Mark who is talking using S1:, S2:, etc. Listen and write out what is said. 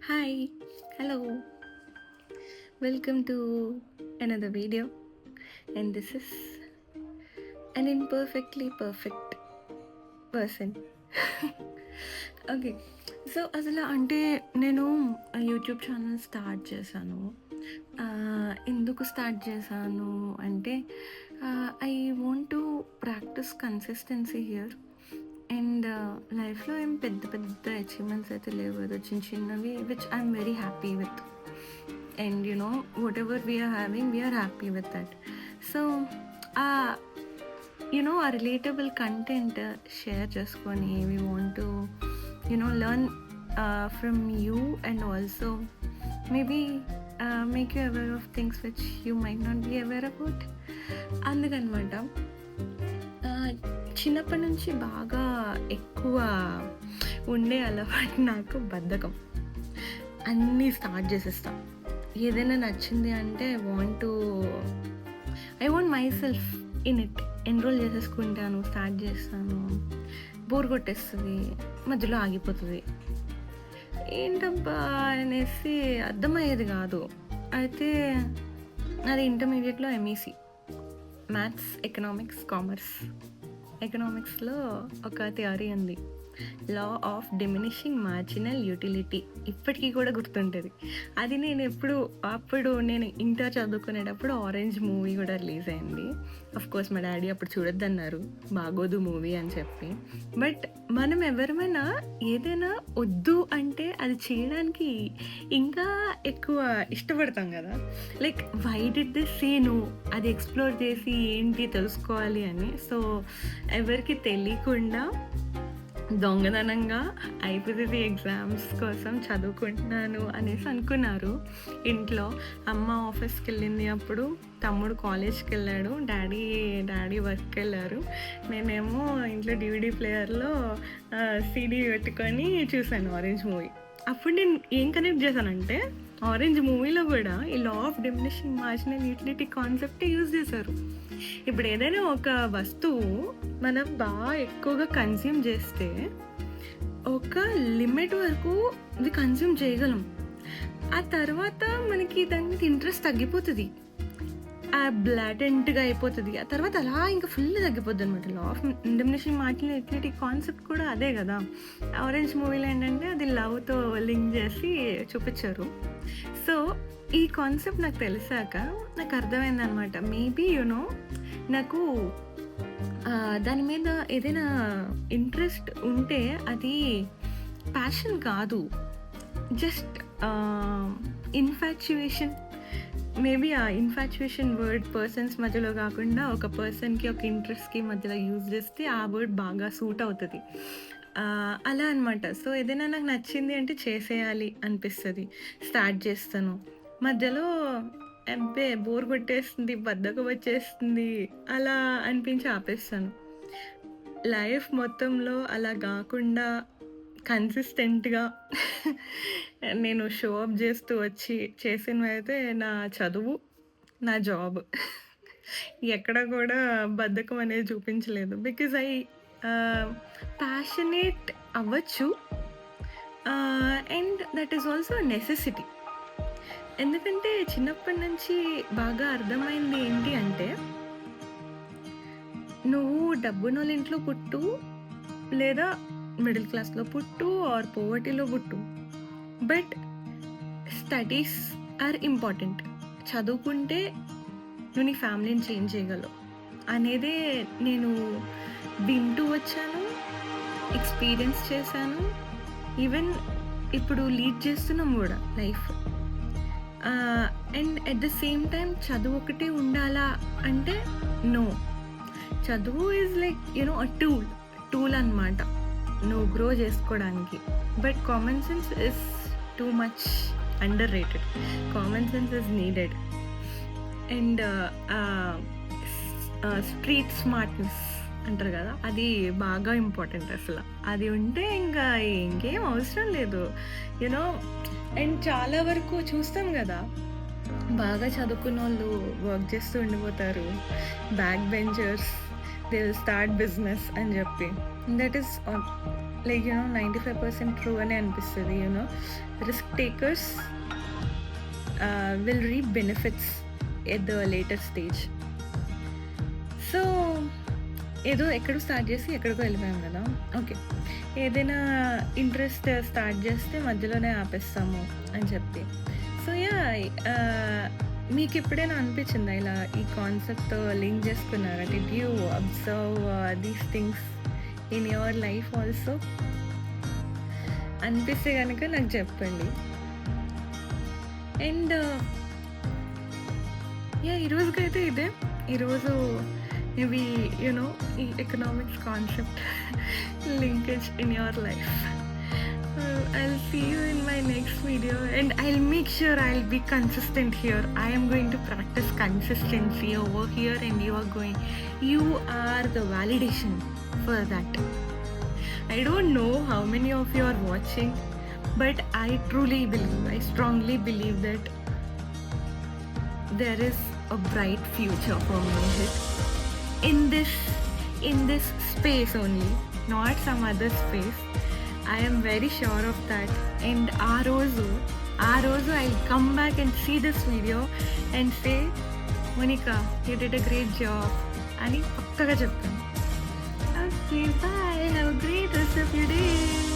S1: Hi, hello, welcome to another video, and this is an imperfectly perfect person. Okay. So, అసలు అంటే నేను YouTube channel start చేశాను. ఎందుకు start చేశాను అంటే I want to practice consistency here. And లైఫ్‌లో ఏం పెద్ద పెద్ద అచీవ్‌మెంట్స్ అయితే లేవు. ఏదో చిన్న చిన్నవి which I am very happy with. And whatever we are having, we are happy with that. So, ఆ రిలేటబుల్ కంటెంట్ షేర్ చేసుకొని we want to learn from you, and also maybe make you aware of things which you might not be aware about. అందుకనమాట చిన్నప్పటి నుంచి బాగా ఎక్కువ ఉండే అలవాటు నాకు బద్ధకం. అన్నీ స్టార్ట్ చేసేస్తా. ఏదైనా నచ్చింది అంటే I want myself in it. Enrol చేసేసుకుంటాను, స్టార్ట్ చేస్తాను, బోర్ కొట్టేస్తుంది, మధ్యలో ఆగిపోతుంది. ఏంటబ్బా అనేసి అర్థమయ్యేది కాదు. అయితే నాది ఇంటర్మీడియట్లో ఎంఈసి, మ్యాథ్స్, ఎకనామిక్స్, కామర్స్. ఎకనామిక్స్లో ఒక థియరీ ఉంది, లా ఆఫ్ డిమినిషింగ్ మార్జినల్ యూటిలిటీ. ఇప్పటికీ కూడా గుర్తుంటుంది. అది నేను అప్పుడు నేను ఇంటర్ చదువుకునేటప్పుడు ఆరెంజ్ మూవీ కూడా రిలీజ్ అయింది. కోర్స్ మా డాడీ అప్పుడు చూడొద్దన్నారు, బాగోదు మూవీ అని చెప్పి. బట్ మనం ఎవరమైనా ఏదైనా వద్దు అంటే అది చేయడానికి ఇంకా ఎక్కువ ఇష్టపడతాం కదా. Like why did this say no, అది ఎక్స్ప్లోర్ చేసి ఏంటి తెలుసుకోవాలి అని. సో ఎవరికి తెలియకుండా దొంగతనంగా ఐపీసీసీ ఎగ్జామ్స్ కోసం చదువుకుంటున్నాను అనేసి అనుకున్నారు ఇంట్లో. అమ్మ ఆఫీస్కి వెళ్ళింది అప్పుడు, తమ్ముడు కాలేజ్కి వెళ్ళాడు, డాడీ వర్క్కి వెళ్ళారు. నేనేమో ఇంట్లో డివిడీ ప్లేయర్లో సీడీ పెట్టుకొని చూశాను ఆరెంజ్ మూవీ. అప్పుడు నేను ఏం కనెక్ట్ చేశానంటే, ఆరెంజ్ మూవీలో కూడా ఈ law of diminishing marginal utility కాన్సెప్టే యూజ్ చేశారు. ఇప్పుడు ఏదైనా ఒక వస్తువు మనం బాగా ఎక్కువగా కన్జ్యూమ్ చేస్తే ఒక లిమిట్ వరకు ఇది కన్జ్యూమ్ చేయగలం. ఆ తర్వాత మనకి దాని మీద ఇంట్రెస్ట్ తగ్గిపోతుంది, బ్లాటెంట్గా అయిపోతుంది. ఆ తర్వాత అలా ఇంకా ఫుల్ తగ్గిపోద్ది అనమాట. లా of diminishing marginal utility concept కూడా అదే కదా. ఆరెంజ్ మూవీలో ఏంటంటే అది లవ్తో లింక్ చేసి చూపించారు. సో ఈ కాన్సెప్ట్ నాకు తెలిసాక నాకు అర్థమైందనమాట. మేబీ నాకు దాని మీద ఏదైనా ఇంట్రెస్ట్ ఉంటే అది ప్యాషన్ కాదు, జస్ట్ ఇన్ఫాచ్యుయేషన్. మేబీ ఆ ఇన్ఫాచ్యుయేషన్ వర్డ్ పర్సన్స్ మధ్యలో కాకుండా ఒక పర్సన్కి ఒక ఇంట్రెస్ట్కి మధ్యలో యూజ్ చేస్తే ఆ వర్డ్ బాగా సూట్ అవుతుంది. అలా అనమాట. సో ఏదైనా నాకు నచ్చింది అంటే చేసేయాలి అనిపిస్తుంది, స్టార్ట్ చేస్తాను. మధ్యలో బోర్ కొట్టేస్తుంది, బద్ధకం వచ్చేస్తుంది, అలా అనిపించి ఆపేస్తాను. లైఫ్ మొత్తంలో అలా కాకుండా కన్సిస్టెంట్గా నేను షో అప్ చేస్తూ వచ్చి చేసినవి అయితే నా చదువు, నా జాబ్. ఎక్కడ కూడా బద్ధకం అనేది చూపించలేదు. బికాజ్ ప్యాషనేట్ అవ్వచ్చు, and that is also necessity. ఎందుకంటే చిన్నప్పటి నుంచి బాగా అర్థమైంది ఏంటి అంటే, నువ్వు డబ్బునోళ్ళ ఇంట్లో పుట్టు, లేదా మిడిల్ క్లాస్లో పుట్టు, ఆర్ పోవర్టీలో పుట్టు, బట్ స్టడీస్ ఆర్ ఇంపార్టెంట్. చదువుకుంటే నువ్వు నీ ఫ్యామిలీని చేంజ్ చేయగలవు అనేదే నేను వింటూ వచ్చాను, ఎక్స్పీరియన్స్ చేశాను. ఈవెన్ ఇప్పుడు లీడ్ చేస్తున్నాం కూడా life. And at the same time చదువు ఒకటే ఉండాలా అంటే నో. చదువు ఈజ్ లైక్ అ టూల్ అనమాట నువ్వు గ్రో చేసుకోవడానికి. But common sense is too much under rated. Common sense is needed. And street smartness అంటారు కదా, అది బాగా ఇంపార్టెంట్. అసలు అది ఉంటే ఇంకా ఇంకేం అవసరం లేదు. అండ్ చాలా వరకు చూస్తాం కదా, బాగా చదువుకున్న వాళ్ళు వర్క్ చేస్తూ ఉండిపోతారు, back benchers they will start business అని చెప్పి. దట్ ఈస్ లైక్ 95% ట్రూ అని అనిపిస్తది. Risk takers will reap benefits at the later stage. So ఏదో ఎక్కడో స్టార్ట్ చేసి ఎక్కడికో వెళ్ళిపోయాం కదా! ఓకే. ఏదైనా ఇంట్రెస్ట్ స్టార్ట్ చేస్తే మధ్యలోనే ఆపేస్తాము అని చెప్పి. సో మీకెప్పుడైనా అనిపించిందా ఇలా ఈ కాన్సెప్ట్‌తో లింక్ చేసుకున్నారా? Did you observe these things in your life also? అనిపిస్తే గనక నాకు చెప్పండి. అండ్ ఈరోజుకైతే ఇదే. ఈరోజు మేబీ ఈ economics concept linkage in your life. I'll see you in my next video, and I'll make sure I'll be consistent here. I am going to practice consistency over here, and you are the validation for that. I don't know how many of you are watching, but I strongly believe that there is a bright future for me ahead in this space only, not some other space. I am very sure of that. And Arozu, I'll come back and see this video and say, Monica, you did a great job. అని పక్కగా చెప్తాను. Okay, bye. Have a great rest of your day.